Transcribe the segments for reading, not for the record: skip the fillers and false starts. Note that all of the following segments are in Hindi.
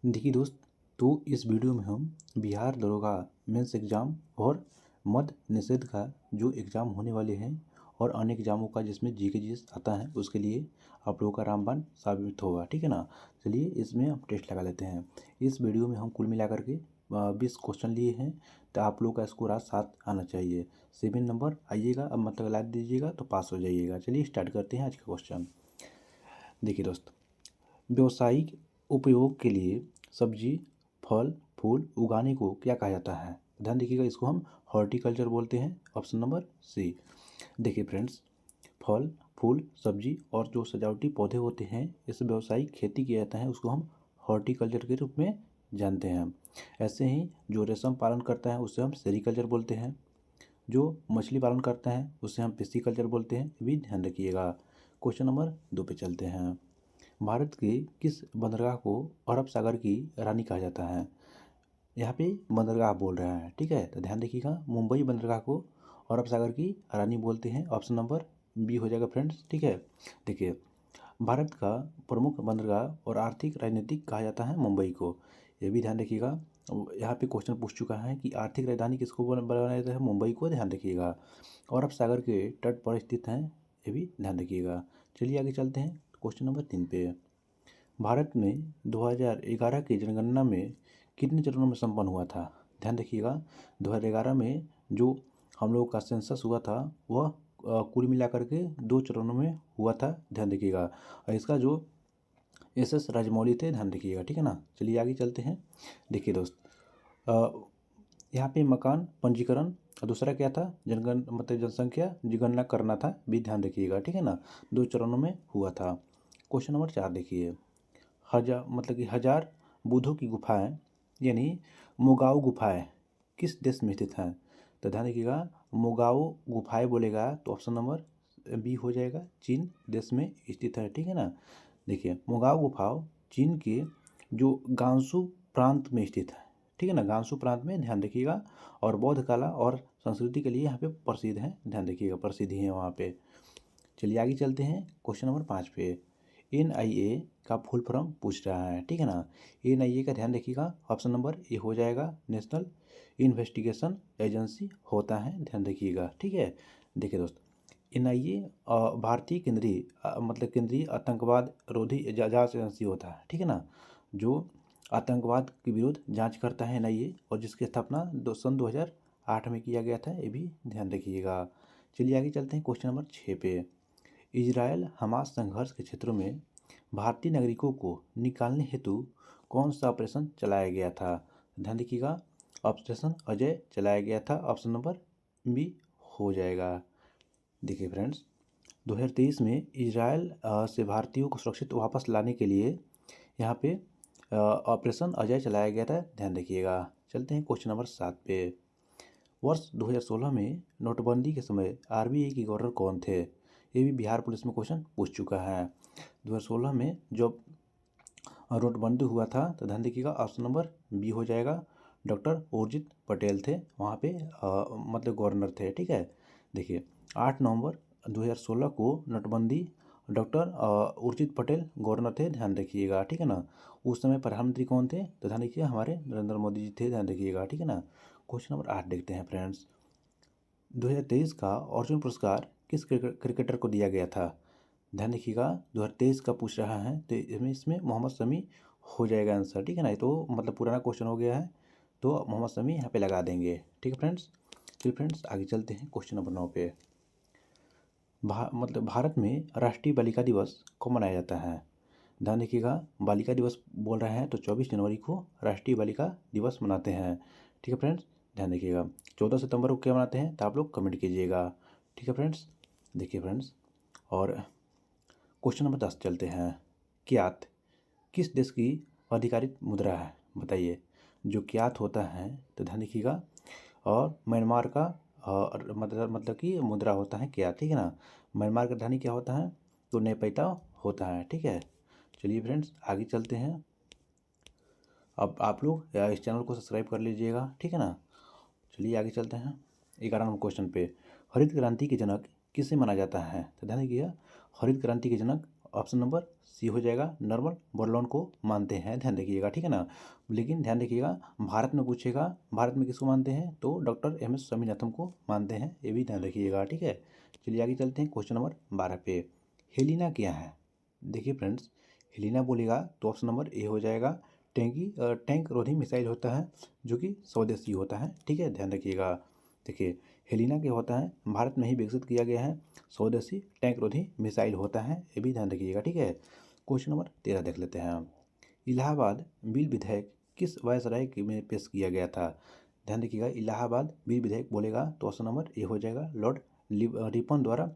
देखिए दोस्त, तो इस वीडियो में हम बिहार दरोगा मेंस एग्ज़ाम और मद्य निषेध का जो एग्ज़ाम होने वाले हैं और अन्य एग्ज़ामों का जिसमें जीके जीएस आता है उसके लिए आप लोगों का रामबाण साबित होगा। ठीक है ना। चलिए इसमें हम टेस्ट लगा लेते हैं। इस वीडियो में हम कुल मिलाकर के 20 क्वेश्चन लिए हैं, तो आप लोग का स्कोर आज 7 आना चाहिए। 7 नंबर आइएगा, अब मतलब ला दीजिएगा तो पास हो जाइएगा। चलिए स्टार्ट करते हैं आज का क्वेश्चन। देखिए दोस्त, व्यावसायिक उपयोग के लिए सब्जी, फल, फूल उगाने को क्या कहा जाता है? ध्यान देखिएगा, इसको हम हॉर्टिकल्चर बोलते हैं। Option number C. देखिए फ्रेंड्स, फल, फूल, सब्जी और जो सजावटी पौधे होते हैं, इस व्यावसायिक खेती किया जाता है, उसको हम हॉर्टिकल्चर के रूप में जानते हैं। ऐसे ही जो रेशम पालन करता है उसे हम सेरीकल्चर बोलते हैं। जो मछली पालन करता है उसे हम पिस्सीकल्चर बोलते हैं। ये भी ध्यान रखिएगा। क्वेश्चन नंबर 2 पे चलते हैं। भारत के किस बंदरगाह को अरब सागर की रानी कहा जाता है? यहाँ पे बंदरगाह बोल रहा है, ठीक है, तो ध्यान देखिएगा। मुंबई बंदरगाह को अरब सागर की रानी बोलते हैं। ऑप्शन नंबर बी हो जाएगा फ्रेंड्स। ठीक है, देखिए, भारत का प्रमुख बंदरगाह और आर्थिक राजनीतिक कहा जाता है मुंबई को। ये भी ध्यान रखिएगा। यहाँ पे क्वेश्चन पूछ चुका है कि आर्थिक राजधानी किसको बनाया जाता है? मुंबई को। ध्यान रखिएगा। और अरब सागर के तट पर स्थित हैं, ये भी ध्यान रखिएगा। चलिए आगे चलते हैं क्वेश्चन नंबर 3 पे। भारत में 2011 की जनगणना में कितने चरणों में संपन्न हुआ था? ध्यान रखिएगा। 2011 में जो हम लोग का सेंसस हुआ था वह कुल मिलाकर के 2 चरणों में हुआ था। ध्यान रखिएगा। और इसका जो एस राजमौली थे, ध्यान रखिएगा। ठीक है ना। चलिए आगे चलते हैं। देखिए दोस्त, यहाँ पे मकान पंजीकरण और दूसरा क्या था? जनगण मतलब जनसंख्या जनगणना करना था, भी ध्यान रखिएगा। ठीक है ना। 2 चरणों में हुआ था। क्वेश्चन नंबर 4 देखिए। मतलब कि हजार बुद्धों की गुफाएं यानी मोगाओ गुफाएं किस देश में स्थित हैं? तो ध्यान रखिएगा, मोगाओ गुफाएं बोलेगा तो ऑप्शन नंबर बी हो जाएगा, चीन देश में स्थित है। ठीक है ना। देखिए, मोगाओ गुफाओं चीन के जो गांसू प्रांत में स्थित है। ठीक है ना, गांसू प्रांत में, ध्यान रखिएगा। और बौद्ध कला और संस्कृति के लिए यहाँ पे प्रसिद्ध है। ध्यान रखिएगा, प्रसिद्धि है वहाँ पे। चलिए आगे चलते हैं क्वेश्चन नंबर 5 पे। NIA का फुल फॉर्म पूछ रहा है। ठीक है ना। NIA का ध्यान रखिएगा। ऑप्शन नंबर ए हो जाएगा, नेशनल इन्वेस्टिगेशन एजेंसी होता है। ध्यान रखिएगा। ठीक है। देखिए दोस्त, NIA भारतीय केंद्रीय मतलब केंद्रीय आतंकवाद रोधी जांच एजेंसी होता है। ठीक है ना। जो आतंकवाद के विरुद्ध जांच करता है NIA, और जिसकी स्थापना सन 2008 में किया गया था। ये भी ध्यान रखिएगा। चलिए आगे चलते हैं क्वेश्चन नंबर 6 पे। इजरायल हमास संघर्ष के क्षेत्रों में भारतीय नागरिकों को निकालने हेतु कौन सा ऑपरेशन चलाया गया था? ध्यान रखिएगा, ऑपरेशन अजय चलाया गया था। ऑप्शन नंबर बी हो जाएगा। देखिए फ्रेंड्स, 2023 में इजरायल से भारतीयों को सुरक्षित वापस लाने के लिए यहाँ पे ऑपरेशन अजय चलाया गया था। ध्यान रखिएगा। चलते हैं क्वेश्चन नंबर 7 पे। वर्ष 2016 में नोटबंदी के समय RBI के गवर्नर कौन थे? ये भी बिहार पुलिस में क्वेश्चन पूछ चुका है। 2016 में जब नोटबंदी हुआ था, तो ध्यान देखिएगा, ऑप्शन नंबर बी हो जाएगा, डॉक्टर उर्जित पटेल थे वहाँ पे मतलब गवर्नर थे। ठीक है। देखिए, 8 नवंबर 2016 को नोटबंदी, डॉक्टर उर्जित पटेल गवर्नर थे। ध्यान रखिएगा। ठीक है ना। उस समय प्रधानमंत्री कौन थे? तो ध्यान रखिएगा, हमारे नरेंद्र मोदी जी थे। ध्यान रखिएगा। ठीक है ना। क्वेश्चन नंबर 8 देखते हैं फ्रेंड्स। 2023 का अर्जुन पुरस्कार किस क्रिकेटर को दिया गया था? ध्यान रखिएगा, 2023 का पूछ रहा है, तो इसमें मोहम्मद शमी हो जाएगा आंसर। ठीक है ना। ये तो मतलब पुराना क्वेश्चन हो गया है, तो मोहम्मद शमी यहाँ पे लगा देंगे। ठीक है फ्रेंड्स। चलिए फ्रेंड्स आगे चलते हैं क्वेश्चन नंबर 9 पे। भारत में राष्ट्रीय बालिका दिवस कब मनाया जाता है? ध्यान रखिएगा, बालिका दिवस बोल रहे हैं तो 24 जनवरी को राष्ट्रीय बालिका दिवस मनाते हैं। ठीक है फ्रेंड्स, ध्यान रखिएगा। 14 सितंबर को क्या मनाते हैं, तो आप लोग कमेंट कीजिएगा। ठीक है फ्रेंड्स। देखिए फ्रेंड्स, और क्वेश्चन नंबर 10 चलते हैं। क्यात किस देश की आधिकारिक मुद्रा है? बताइए। जो क्यात होता है, तो ध्यान रखिएगा, और म्यांमार का मतलब कि मुद्रा होता है क्यात। ठीक है ना। म्यांमार का राजधानी क्या होता है? तो नेपैता होता है। ठीक है। चलिए फ्रेंड्स आगे चलते हैं। अब आप लोग इस चैनल को सब्सक्राइब कर लीजिएगा। ठीक है ना। चलिए आगे चलते हैं 11 नंबर क्वेश्चन पे। हरित क्रांति के जनक किसे माना जाता है? तो ध्यान रखिएगा, हरित क्रांति के जनक ऑप्शन नंबर सी हो जाएगा, नॉर्मन बोरलॉन को मानते हैं, ध्यान रखिएगा, ठीक है ना। लेकिन ध्यान रखिएगा, भारत में पूछेगा, भारत में किसको मानते हैं, तो डॉक्टर एम एस स्वामीनाथन को मानते हैं, ये भी ध्यान रखिएगा, ठीक है। चलिए आगे चलते हैं क्वेश्चन नंबर 12 पे। हेलिना क्या है? देखिए फ्रेंड्स, हेलिना बोलेगा तो ऑप्शन नंबर ए हो जाएगा, टैंक रोधी मिसाइल होता है जो कि स्वदेशी होता है, ठीक है, ध्यान रखिएगा। देखिए हेलिना क्या होता है, भारत में ही विकसित किया गया है, स्वदेशी टैंक रोधी मिसाइल होता है, ये भी ध्यान रखिएगा, ठीक है। क्वेश्चन नंबर 13 देख लेते हैं। इलाहाबाद बिल विधेयक किस वायसराय में पेश किया गया था? ध्यान रखिएगा, इलाहाबाद बिल विधेयक बोलेगा तो ऑप्शन नंबर ए हो जाएगा, लॉर्ड रिपन द्वारा,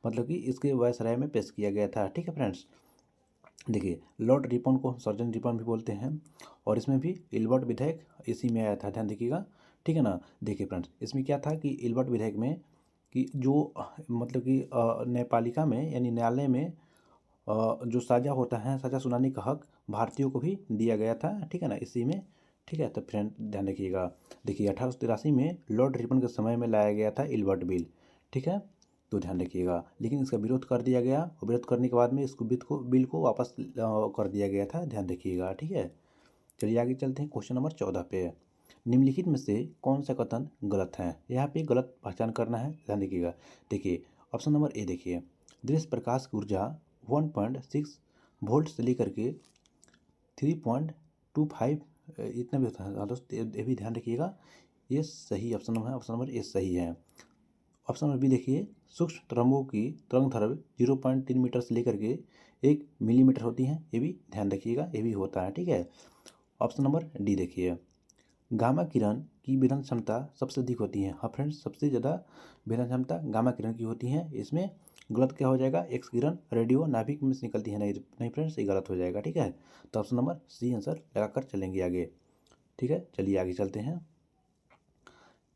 मतलब कि इसके वायसराय में पेश किया गया था, ठीक है फ्रेंड्स। देखिए लॉर्ड रिपन को सर्जन रिपन भी बोलते हैं, और इसमें भी इल्बर्ट विधेयक इसी में आया था, ध्यान रखिएगा, ठीक है ना। देखिए फ्रेंड्स, इसमें क्या था कि इल्बर्ट विधेयक में कि जो मतलब कि न्यायपालिका में यानी न्यायालय में जो साझा होता है, साझा सुनाने का हक भारतीयों को भी दिया गया था, ठीक है ना, इसी में, ठीक है। तो फ्रेंड ध्यान रखिएगा, देखिए 1883 में लॉर्ड रिपन के समय में लाया गया था इल्बर्ट बिल, ठीक है, तो ध्यान रखिएगा। लेकिन इसका विरोध कर दिया गया, और विरोध करने के बाद में इसको बिल को वापस कर दिया गया था, ध्यान रखिएगा, ठीक है। चलिए आगे चलते हैं क्वेश्चन नंबर 14 पे। निम्नलिखित में से कौन सा कथन गलत है? यहाँ पे गलत पहचान करना है, ध्यान रखिएगा। देखिए ऑप्शन नंबर ए देखिए, दृश्य प्रकाश की ऊर्जा 1.6 वोल्ट से लेकर के 3.25 इतना भी होता है दोस्तों, ये भी ध्यान रखिएगा, ये सही ऑप्शन नंबर है, ऑप्शन नंबर ए सही है। ऑप्शन नंबर बी देखिए, सूक्ष्म तरंगों की तरंग दैर्घ्य 0.3 मीटर से लेकर के 1 मिलीमीटर होती है, ये भी ध्यान रखिएगा, ये भी होता है, ठीक है। ऑप्शन नंबर डी देखिए, गामा किरण की विकिरण क्षमता सबसे अधिक होती है। हाँ फ्रेंड्स, सबसे ज़्यादा विकिरण क्षमता गामा किरण की होती है। इसमें गलत क्या हो जाएगा, एक्स किरण रेडियो नाभिक में से निकलती है, नहीं नहीं फ्रेंड्स, ये गलत हो जाएगा, ठीक है। तो ऑप्शन नंबर सी आंसर लगाकर चलेंगे आगे, ठीक है। चलिए आगे चलते हैं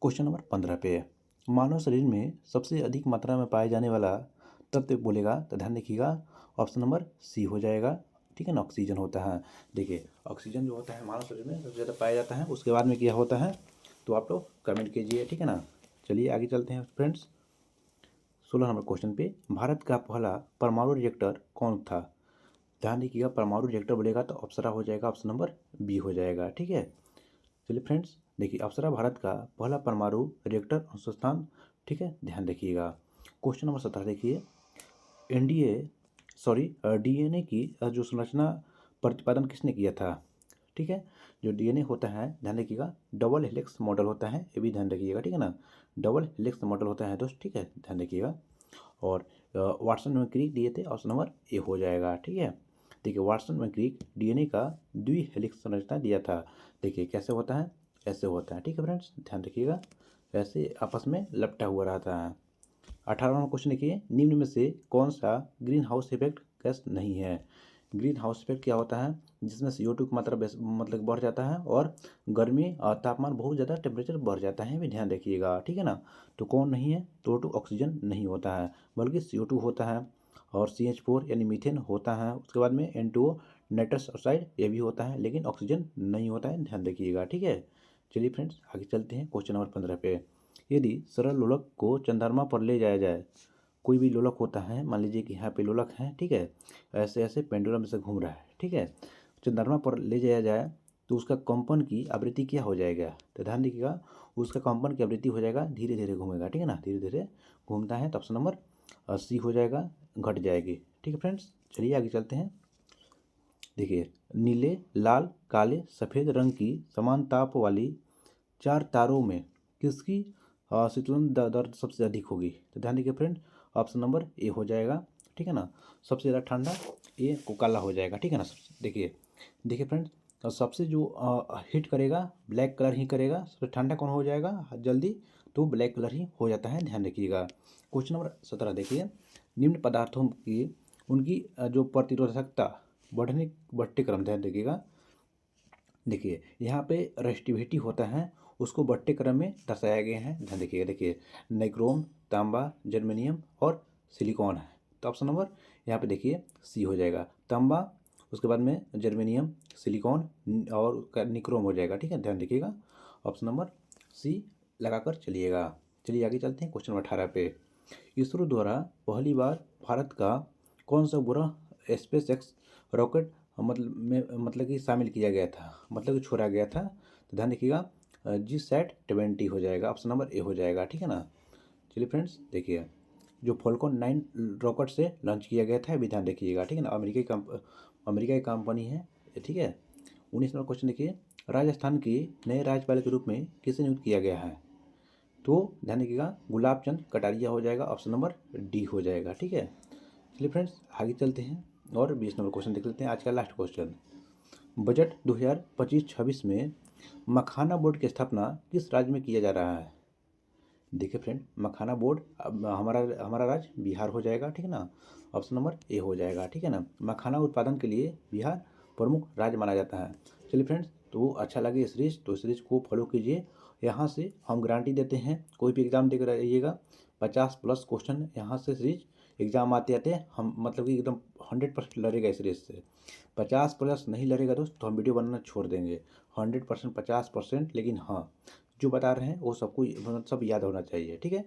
क्वेश्चन नंबर 15 पे। मानव शरीर में सबसे अधिक मात्रा में पाए जाने वाला तत्व बोलेगा तो ध्यान रखिएगा, ऑप्शन नंबर सी हो जाएगा, ठीक है ना, ऑक्सीजन होता है। देखिए ऑक्सीजन जो होता है मानव शरीर में सबसे ज़्यादा पाया जाता है, उसके बाद में क्या होता है, तो आप लोग कमेंट कीजिए, ठीक है ना। चलिए आगे चलते हैं फ्रेंड्स 16 नंबर क्वेश्चन पे। भारत का पहला परमाणु रिएक्टर कौन था? ध्यान रखिएगा, परमाणु रिएक्टर बोलेगा तो अप्सरा हो जाएगा, ऑप्शन नंबर बी हो जाएगा, ठीक है। चलिए फ्रेंड्स, देखिए अप्सरा भारत का पहला परमाणु रिएक्टर अनुसंधान, ठीक है, ध्यान रखिएगा। क्वेश्चन नंबर 17 देखिए, डीएनए की जो संरचना प्रतिपादन किसने किया था? ठीक है, जो डीएनए होता है ध्यान रखिएगा, डबल हेलिक्स मॉडल होता है, ये भी ध्यान रखिएगा, ठीक है ना, डबल हेलिक्स मॉडल होता है दोस्त, ठीक है, ध्यान रखिएगा। और वाटसन में क्रिक दिए थे, ऑप्शन नंबर ए हो जाएगा, ठीक है। देखिए वाटसन में क्रिक डीएनए का द्वि हेलिक्स संरचना दिया था। देखिए कैसे होता है, ऐसे होता है, ठीक है फ्रेंड्स, ध्यान रखिएगा, ऐसे आपस में लपटा हुआ रहता है। 18वां क्वेश्चन देखिए, निम्न में से कौन सा ग्रीन हाउस इफेक्ट गैस नहीं है? ग्रीन हाउस इफेक्ट क्या होता है, जिसमें CO2 की मात्रा मतलब बढ़ जाता है, और गर्मी तापमान बहुत ज़्यादा टेम्परेचर बढ़ जाता है, भी ध्यान रखिएगा, ठीक है ना। तो कौन नहीं है, तो ऑक्सीजन नहीं होता है, बल्कि CO2 होता है, और CH4 यानी मीथेन होता है, उसके बाद में N2O नाइट्रस ऑक्साइड ये भी होता है, लेकिन ऑक्सीजन नहीं होता है, ध्यान रखिएगा, ठीक है। चलिए फ्रेंड्स आगे चलते हैं क्वेश्चन नंबर 15 पे। यदि सरल लोलक को चंद्रमा पर ले जाया जाए, कोई भी लोलक होता है, मान लीजिए कि यहाँ पे लोलक है, ठीक है, ऐसे ऐसे पेंडुलम से घूम रहा है, ठीक है, चंद्रमा पर ले जाया जाए तो उसका कंपन की आवृत्ति क्या हो जाएगा? तो ध्यान रखिएगा, उसका कंपन की आवृत्ति हो जाएगा, धीरे धीरे घूमेगा, ठीक है ना, धीरे धीरे घूमता है, तो ऑप्शन नंबर सी हो जाएगा, घट जाएगी, ठीक है फ्रेंड्स। चलिए आगे चलते हैं। देखिए नीले, लाल, काले, सफ़ेद रंग की समान ताप वाली 4 तारों में किसकी शीतलन दर सबसे अधिक होगी? तो ध्यान देखिए फ्रेंड, ऑप्शन नंबर ए हो जाएगा, ठीक है ना, सबसे ज़्यादा ठंडा ए को काला हो जाएगा, ठीक है ना। देखिए देखिए फ्रेंड, सबसे जो हिट करेगा ब्लैक कलर ही करेगा, सबसे ठंडा कौन हो जाएगा जल्दी, तो ब्लैक कलर ही हो जाता है, ध्यान रखिएगा। क्वेश्चन नंबर 17 देखिए, निम्न पदार्थों की उनकी जो प्रतिरोधकता बढ़ते क्रम, ध्यान रखिएगा। देखिए यहाँ पे रेस्टिविटी होता है, उसको बढ़ते क्रम में दर्शाया गया है, ध्यान देखिएगा। देखिए नाइक्रोम, तांबा, जर्मेनियम और सिलिकॉन है, तो ऑप्शन नंबर यहाँ पे देखिए सी हो जाएगा, तांबा, उसके बाद में जर्मेनियम, सिलिकॉन और उसका निक्रोम हो जाएगा, ठीक है, ध्यान रखिएगा, ऑप्शन नंबर सी लगाकर चलिएगा। चलिए आगे चलते हैं क्वेश्चन नंबर 18 पे। इसरो द्वारा पहली बार भारत का कौन सा उपग्रह स्पेस एक्स रॉकेट मतलब कि शामिल किया गया था, मतलब कि छोड़ा गया था। तो ध्यान रखिएगा GSAT-20 हो जाएगा, ऑप्शन नंबर ए हो जाएगा, ठीक है ना। चलिए फ्रेंड्स देखिए, जो फॉल्कन 9 रॉकेट से लॉन्च किया गया था, अभी ध्यान रखिएगा, ठीक है ना। अमेरिका की कंपनी है, ठीक है। 19 नंबर क्वेश्चन देखिए, राजस्थान के नए राज्यपाल के रूप में किसे नियुक्त किया गया है? तो ध्यान रखिएगा गुलाब चंद कटारिया हो जाएगा, ऑप्शन नंबर डी हो जाएगा, ठीक है। चलिए फ्रेंड्स आगे चलते हैं और 20 नंबर क्वेश्चन देख लेते हैं, आज का लास्ट क्वेश्चन। बजट 2025-26 में मखाना बोर्ड की स्थापना किस राज्य में किया जा रहा है? देखिए फ्रेंड, मखाना बोर्ड अब हमारा राज्य बिहार हो जाएगा, ठीक है ना। ऑप्शन नंबर ए हो जाएगा, ठीक है ना। मखाना उत्पादन के लिए बिहार प्रमुख राज्य माना जाता है। चलिए फ्रेंड्स, तो अच्छा लगे ये सीरीज तो सीरीज को फॉलो कीजिए। यहाँ से हम गारंटी देते हैं, कोई भी एग्जाम देकर रहिएगा 50+ क्वेश्चन यहाँ से सीरीज एग्जाम आते आते हम मतलब कि एकदम 100% लड़ेगा इस सीरीज से। 50+ नहीं लड़ेगा दोस्त तो हम वीडियो बनाना छोड़ देंगे। 100% 50%, लेकिन हाँ जो बता रहे हैं वो सबको मतलब सब याद होना चाहिए, ठीक है।